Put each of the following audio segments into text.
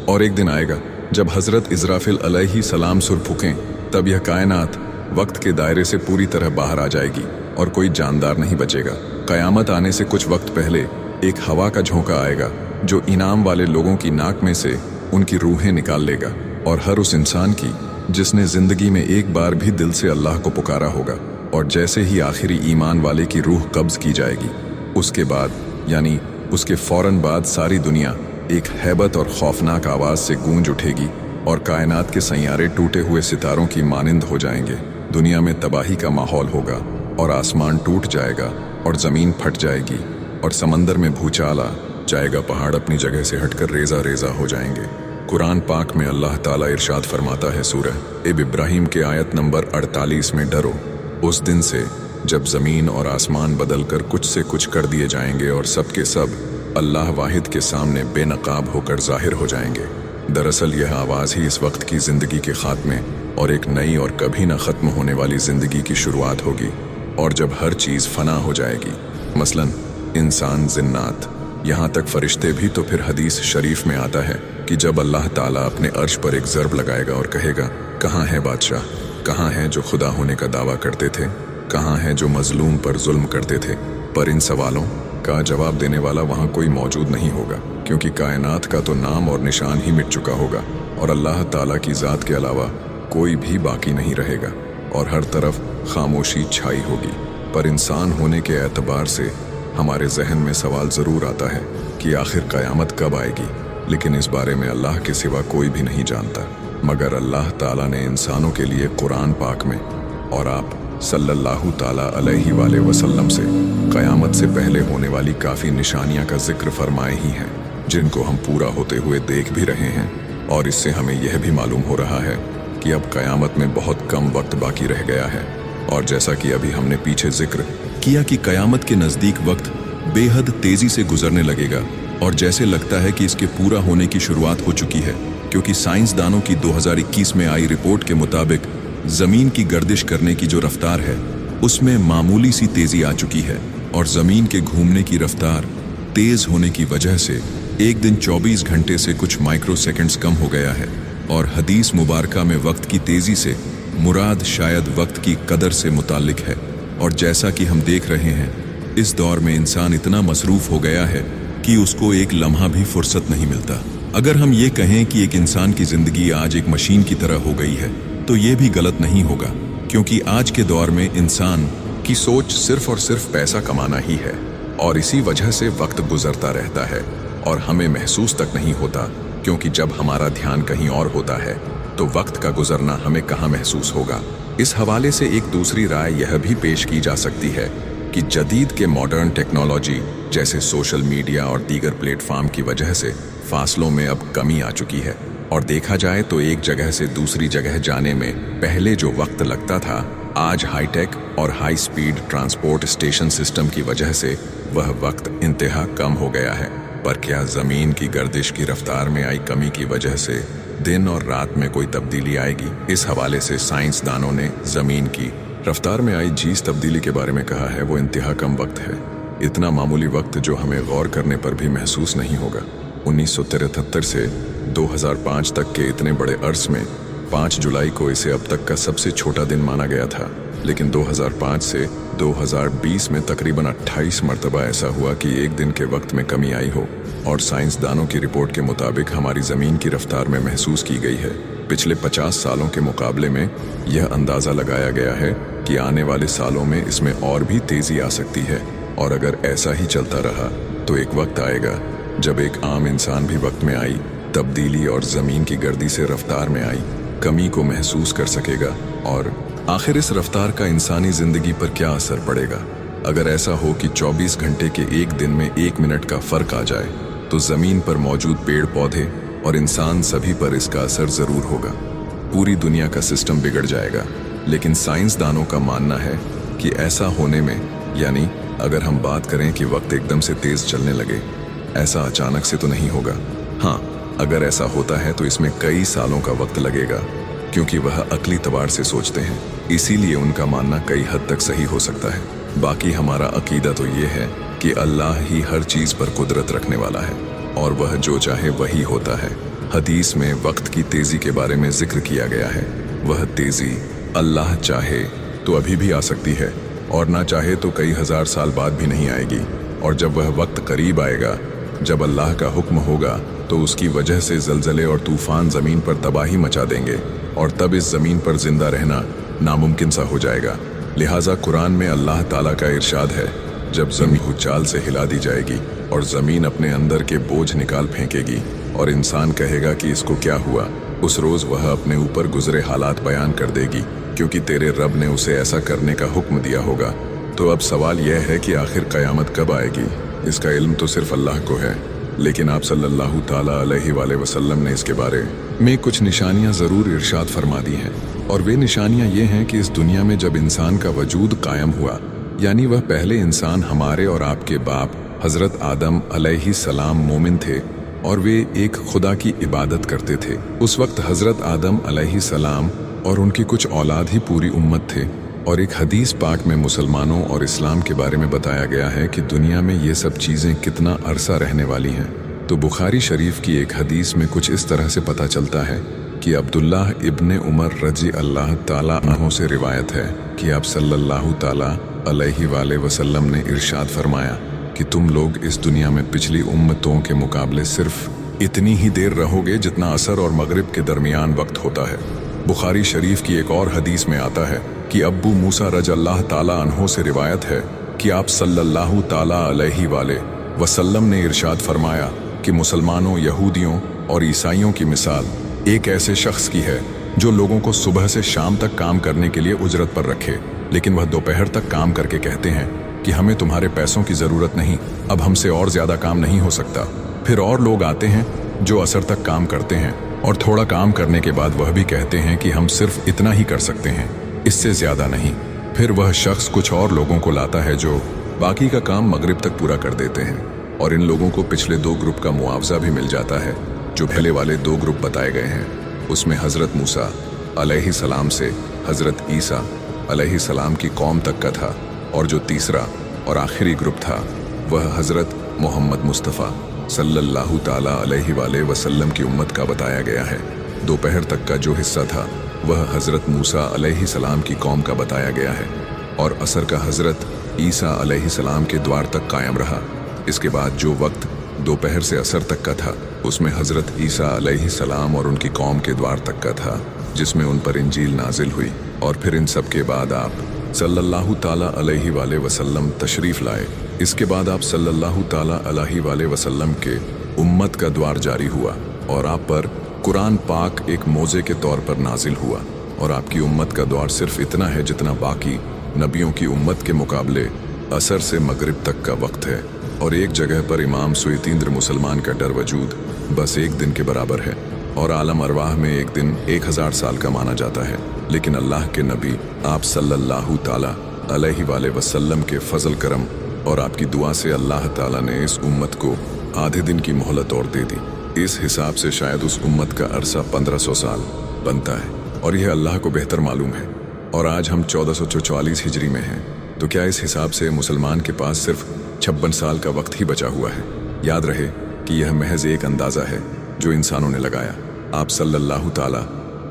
और एक दिन आएगा जब हजरत इजराफिल अलैहि सलाम सुर फूकें, तब यह कायनात वक्त के दायरे से पूरी तरह बाहर आ जाएगी और कोई जानदार नहीं बचेगा। कयामत आने से कुछ वक्त पहले एक हवा का झोंका आएगा जो इनाम वाले लोगों की नाक में से उनकी रूहें निकाल लेगा, और हर उस इंसान की जिसने जिंदगी में एक बार भी दिल से अल्लाह को पुकारा होगा। और जैसे ही आखिरी ईमान वाले की रूह कब्ज की जाएगी, उसके बाद यानी उसके फौरन बाद सारी दुनिया एक हैबत और खौफनाक आवाज से गूंज उठेगी और कायनात के सैयारे टूटे हुए सितारों की मानिंद हो जाएंगे। दुनिया में तबाही का माहौल होगा और आसमान टूट जाएगा और जमीन फट जाएगी और समंदर में भूचाल आ जाएगा। पहाड़ अपनी जगह से हटकर रेजा रेजा हो जाएंगे। कुरान पाक में अल्लाह ताला इरशाद फरमाता है सूरह इब्राहिम के आयत नंबर 48 में, डरो उस दिन से जब जमीन और आसमान बदलकर कुछ से कुछ कर दिए जाएंगे और सब के सब अल्लाह वाहिद के सामने बेनकाब होकर जाहिर हो जाएंगे। दरअसल यह आवाज़ ही इस वक्त की ज़िंदगी के खात्मे और एक नई और कभी न ख़त्म होने वाली ज़िंदगी की शुरुआत होगी। और जब हर चीज़ फना हो जाएगी, मसलन इंसान, जिन्नात, यहाँ तक फरिश्ते भी, तो फिर हदीस शरीफ में आता है कि जब अल्लाह ताला अपने अर्श पर एक ज़र्ब लगाएगा और कहेगा, कहाँ है बादशाह, कहाँ है जो खुदा होने का दावा करते थे, कहाँ है जो मजलूम पर जुल्म करते थे। पर इन सवालों का जवाब देने वाला वहाँ कोई मौजूद नहीं होगा, क्योंकि कायनात का तो नाम और निशान ही मिट चुका होगा और अल्लाह ताला की ज़ात के अलावा कोई भी बाकी नहीं रहेगा और हर तरफ खामोशी छाई होगी। पर इंसान होने के एतबार से हमारे जहन में सवाल ज़रूर आता है कि आखिर क़यामत कब आएगी, लेकिन इस बारे में अल्लाह के सिवा कोई भी नहीं जानता। मगर अल्लाह ताला ने इंसानों के लिए कुरान पाक में और आप सल्लल्लाहु ताला अलैहि वाले वसल्लम से क़यामत से पहले होने वाली काफ़ी निशानियां का जिक्र फरमाए ही हैं, जिनको हम पूरा होते हुए देख भी रहे हैं। और इससे हमें यह भी मालूम हो रहा है कि अब क़यामत में बहुत कम वक्त बाकी रह गया है। और जैसा कि अभी हमने पीछे जिक्र किया कि क़यामत के नज़दीक वक्त बेहद तेज़ी से गुजरने लगेगा और जैसे लगता है कि इसके पूरा होने की शुरुआत हो चुकी है, क्योंकि साइंसदानों की 2021 में आई रिपोर्ट के मुताबिक ज़मीन की गर्दिश करने की जो रफ्तार है उसमें मामूली सी तेज़ी आ चुकी है और ज़मीन के घूमने की रफ्तार तेज़ होने की वजह से एक दिन 24 घंटे से कुछ माइक्रो सेकेंड्स कम हो गया है। और हदीस मुबारका में वक्त की तेज़ी से मुराद शायद वक्त की कदर से मुताल्लिक है। और जैसा कि हम देख रहे हैं, इस दौर में इंसान इतना मसरूफ़ हो गया है कि उसको एक लम्हा भी फुर्सत नहीं मिलता। अगर हम ये कहें कि एक इंसान की ज़िंदगी आज एक मशीन की तरह हो गई है, तो ये भी गलत नहीं होगा, क्योंकि आज के दौर में इंसान की सोच सिर्फ और सिर्फ पैसा कमाना ही है और इसी वजह से वक्त गुजरता रहता है और हमें महसूस तक नहीं होता, क्योंकि जब हमारा ध्यान कहीं और होता है तो वक्त का गुजरना हमें कहाँ महसूस होगा। इस हवाले से एक दूसरी राय यह भी पेश की जा सकती है कि जदीद के मॉडर्न टेक्नोलॉजी जैसे सोशल मीडिया और दीगर प्लेटफॉर्म की वजह से फासलों में अब कमी आ चुकी है और देखा जाए तो एक जगह से दूसरी जगह जाने में पहले जो वक्त लगता था, आज हाईटेक और high speed transport station system की वजह से वह वक्त इंतहा कम हो गया है। पर क्या ज़मीन की गर्दिश की रफ्तार में आई कमी की वजह से दिन और रात में कोई तब्दीली आएगी? इस हवाले से साइंसदानों ने ज़मीन की रफ्तार में आई जिस तब्दीली के बारे में कहा है वो इंतहा कम वक्त है, इतना मामूली वक्त जो हमें गौर करने पर भी महसूस नहीं होगा। 1973 से 2005 तक के इतने बड़े अरसे में 5 जुलाई को इसे अब तक का सबसे छोटा दिन माना गया था, लेकिन 2005 से 2020 में तकरीबन 28 मरतबा ऐसा हुआ कि एक दिन के वक्त में कमी आई हो। और साइंसदानों की रिपोर्ट के मुताबिक हमारी ज़मीन की रफ्तार में महसूस की गई है। पिछले 50 सालों के मुकाबले में यह अंदाज़ा लगाया गया है कि आने वाले सालों में इसमें और भी तेज़ी आ सकती है। और अगर ऐसा ही चलता रहा तो एक वक्त आएगा जब एक आम इंसान भी वक्त में आई तब्दीली और ज़मीन की गर्दी से रफ्तार में आई कमी को महसूस कर सकेगा। और आखिर इस रफ्तार का इंसानी ज़िंदगी पर क्या असर पड़ेगा? अगर ऐसा हो कि 24 घंटे के एक दिन में 1 मिनट का फ़र्क आ जाए तो ज़मीन पर मौजूद पेड़ पौधे और इंसान सभी पर इसका असर ज़रूर होगा। पूरी दुनिया का सिस्टम बिगड़ जाएगा। लेकिन साइंसदानों का मानना है कि ऐसा होने में, यानी अगर हम बात करें कि वक्त एकदम से तेज़ चलने लगे, ऐसा अचानक से तो नहीं होगा। हाँ, अगर ऐसा होता है तो इसमें कई सालों का वक्त लगेगा, क्योंकि वह अक्ली तबार से सोचते हैं, इसीलिए उनका मानना कई हद तक सही हो सकता है। बाकी हमारा अकीदा तो ये है कि अल्लाह ही हर चीज़ पर कुदरत रखने वाला है और वह जो चाहे वही होता है। हदीस में वक्त की तेजी के बारे में जिक्र किया गया है। वह तेजी अल्लाह चाहे तो अभी भी आ सकती है और ना चाहे तो कई हजार साल बाद भी नहीं आएगी। और जब वह वक्त करीब आएगा, जब अल्लाह का हुक्म होगा, तो उसकी वजह से जलजले और तूफान ज़मीन पर तबाही मचा देंगे और तब इस ज़मीन पर जिंदा रहना नामुमकिन सा हो जाएगा। लिहाजा कुरान में अल्लाह ताला का इरशाद है, जब ज़मीन भूचाल से हिला दी जाएगी और ज़मीन अपने अंदर के बोझ निकाल फेंकेगी और इंसान कहेगा कि इसको क्या हुआ, उस रोज़ वह अपने ऊपर गुजरे हालात बयान कर देगी, क्योंकि तेरे रब ने उसे ऐसा करने का हुक्म दिया होगा। तो अब सवाल यह है कि आखिर क़यामत कब आएगी? इसका इल्म तो सिर्फ अल्लाह को है, लेकिन आप सल्लल्लाहु ताला अलैहि वसल्लम ने इसके बारे में कुछ निशानियां ज़रूर इरशाद फरमा दी हैं। और वे निशानियां ये हैं कि इस दुनिया में जब इंसान का वजूद कायम हुआ, यानी वह पहले इंसान हमारे और आपके बाप हज़रत आदम अलैहि सलाम मोमिन थे और वे एक खुदा की इबादत करते थे। उस वक्त हज़रत आदम अलैहि सलाम और उनकी कुछ औलाद ही पूरी उम्मत थे। और एक हदीस पाक में मुसलमानों और इस्लाम के बारे में बताया गया है कि दुनिया में ये सब चीज़ें कितना अरसा रहने वाली हैं। तो बुखारी शरीफ की एक हदीस में कुछ इस तरह से पता चलता है कि अब्दुल्लाह इब्ने उमर रजी अल्लाह ताला अन्हु से रिवायत है कि आप सल्लल्लाहु ताला अलैहि वसल्लम ने इरशाद फरमाया कि तुम लोग इस दुनिया में पिछली उम्मतों के मुकाबले सिर्फ इतनी ही देर रहोगे जितना असर और मगरिब के दरमियान वक्त होता है। बुखारी शरीफ की एक और हदीस में आता है कि अब्बू मूसा रज अल्लाह ताला अन्हो से रिवायत है कि आप सल्लल्लाहु ताला अलैहि वसल्लम ने इरशाद फरमाया कि मुसलमानों, यहूदियों और ईसाइयों की मिसाल एक ऐसे शख्स की है जो लोगों को सुबह से शाम तक काम करने के लिए उजरत पर रखे, लेकिन वह दोपहर तक काम करके कहते हैं कि हमें तुम्हारे पैसों की ज़रूरत नहीं, अब हमसे और ज़्यादा काम नहीं हो सकता। फिर और लोग आते हैं जो असर तक काम करते हैं और थोड़ा काम करने के बाद वह भी कहते हैं कि हम सिर्फ इतना ही कर सकते हैं, इससे ज़्यादा नहीं। फिर वह शख्स कुछ और लोगों को लाता है जो बाकी का काम मगरिब तक पूरा कर देते हैं, और इन लोगों को पिछले 2 ग्रुप का मुआवजा भी मिल जाता है। जो पहले वाले 2 ग्रुप बताए गए हैं उसमें हज़रत मूसा अलैहि सलाम से हज़रत ईसा अलैहि सलाम की कौम तक का था, और जो तीसरा और आखिरी ग्रुप था वह हज़रत मोहम्मद मुस्तफ़ा सल्लल्लाहु ताला अलैहि वसल्लम की उम्मत का बताया गया है। दोपहर तक का जो हिस्सा था वह हज़रत मूसा अलैहि सलाम की कौम का बताया गया है, और असर का हज़रत ईसा अलैहि सलाम के द्वार तक कायम रहा। इसके बाद जो वक्त दोपहर से असर तक का था उसमें हज़रत ईसा अलैहि सलाम और उनकी कौम के द्वार तक का था, जिसमें उन पर इंजील नाजिल हुई। और फिर इन सब के बाद आप सल्लल्लाहु ताला अलैहि वसल्लम तशरीफ़ लाए। इसके बाद आप सल्लल्लाहु ताला अलैहि वसल्लम के उम्मत का द्वार जारी हुआ और आप पर कुरान पाक एक मोज़े के तौर पर नाजिल हुआ। और आपकी उम्मत का द्वार सिर्फ इतना है जितना बाकी नबियों की उम्मत के मुकाबले असर से मगरिब तक का वक्त है। और एक जगह पर इमाम सुईतीन्द्र मुसलमान का डर वजूद बस 1 दिन के बराबर है, और आलम अरवाह में एक दिन 1000 साल का माना जाता है। लेकिन अल्लाह के नबी आप सल्लल्लाहु ताला अलैहि वसल्लम के फजल करम और आपकी दुआ से अल्लाह ताला ने इस उम्मत को आधे दिन की मोहलत और दे दी। इस हिसाब से शायद उस उम्मत का अरसा 1500 साल बनता है, और यह अल्लाह को बेहतर मालूम है। और आज हम 1444 हिजरी में हैं, तो क्या इस हिसाब से मुसलमान के पास सिर्फ 56 साल का वक्त ही बचा हुआ है? याद रहे कि यह महज एक अंदाज़ा है जो इंसानों ने लगाया। आप सल्लल्लाहु ताला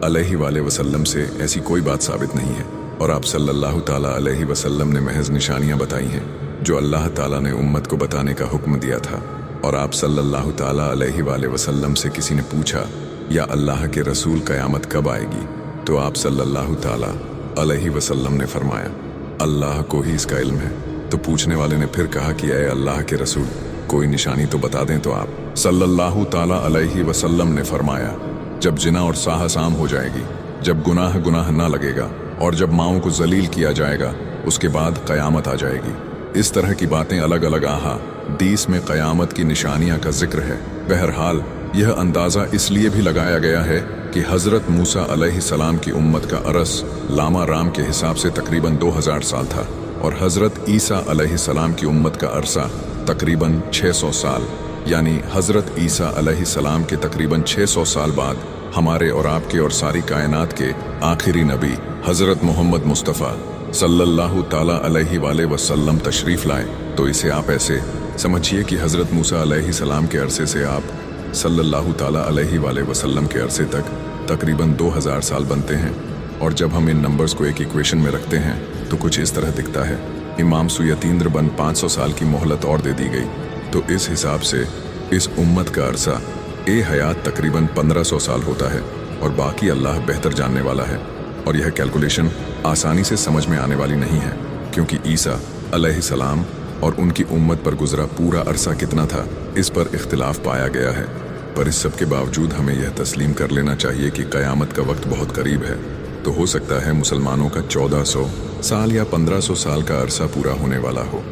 अलैहि वसल्लम से ऐसी कोई बात साबित नहीं है, और आप सल्लल्लाहु ताला अलैहि वसल्लम ने महज निशानियां बताई हैं जो अल्लाह ताला ने उम्मत को बताने का हुक्म दिया था। और आप सल्लल्लाहु ताला अलैहि वसल्लम से किसी ने पूछा, या अल्लाह के रसूल क़यामत कब आएगी? तो आप सल्लल्लाहु ताला अलैहि वसल्लम ने फरमाया, अल्लाह को ही इसका इल्म है। तो पूछने वाले ने फिर कहा कि ऐ अल्लाह के रसूल, कोई निशानी तो बता दें। तो आप सल्लल्लाहु ताला अलैहि वसल्लम ने फरमाया, जब जिना और साहस आम हो जाएगी, जब गुनाह गुनाह ना लगेगा, और जब माओं को जलील किया जाएगा, उसके बाद क़यामत आ जाएगी। इस तरह की बातें अलग अलग अहादीस में क़यामत की निशानियां का जिक्र है। बहरहाल यह अंदाज़ा इसलिए भी लगाया गया है कि हज़रत मूसा अलैहि सलाम की उम्मत का अरस लामा राम के हिसाब से तकरीबन 2000 साल था, और हज़रत ईसा अलैहि सलाम की उम्मत का अरसा तकरीबन 600 साल, यानी हज़रत ईसा अलैहि सलाम के तकरीबन 600 साल बाद हमारे और आपके और सारी कायनात के आखिरी नबी हज़रत मोहम्मद मुस्तफ़ा सल्लल्लाहु ताला अलैहि वसल्लम तशरीफ़ लाए। तो इसे आप ऐसे समझिए कि हज़रत मूसा अलैहि सलाम के अरसे से आप सल्लल्लाहु ताला अलैहि वसल्लम के अरसे तक तकरीबन 2000 साल बनते हैं। और जब हम इन नंबर्स को एक इक्वेशन में रखते हैं तो कुछ इस तरह दिखता है। इमाम सुयतींद्र बन 500 साल की मोहलत और दे दी गई तो इस हिसाब से इस उम्मत का अरसा ए हयात तकरीबन 1500 साल होता है और बाकी अल्लाह बेहतर जानने वाला है। और यह कैलकुलेशन आसानी से समझ में आने वाली नहीं है, क्योंकि ईसा अलैहिस्सलाम और उनकी उम्मत पर गुजरा पूरा अरसा कितना था, इस पर इख्तिलाफ पाया गया है। पर इस सब के बावजूद हमें यह तस्लीम कर लेना चाहिए कि क़यामत का वक्त बहुत करीब है। तो हो सकता है मुसलमानों का 1400 साल या 1500 साल का अरसा पूरा होने वाला हो।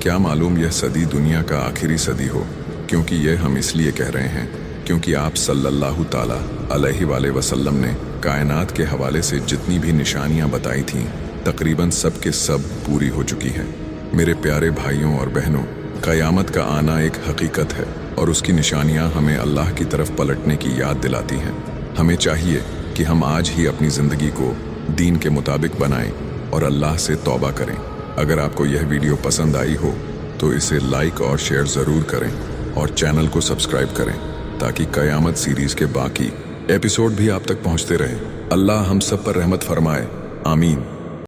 क्या मालूम यह सदी दुनिया का आखिरी सदी हो, क्योंकि यह हम इसलिए कह रहे हैं क्योंकि आप सल्लल्लाहु ताला अलैहि वसल्लम ने कायनात के हवाले से जितनी भी निशानियां बताई थीं तकरीबन सब के सब पूरी हो चुकी हैं। मेरे प्यारे भाइयों और बहनों, क़यामत का आना एक हकीकत है और उसकी निशानियां हमें अल्लाह की तरफ पलटने की याद दिलाती हैं। हमें चाहिए कि हम आज ही अपनी ज़िंदगी को दीन के मुताबिक बनाएं और अल्लाह से तौबा करें। अगर आपको यह वीडियो पसंद आई हो तो इसे लाइक और शेयर ज़रूर करें और चैनल को सब्सक्राइब करें ताकि क़यामत सीरीज़ के बाकी एपिसोड भी आप तक पहुंचते रहें। अल्लाह हम सब पर रहमत फरमाए। आमीन।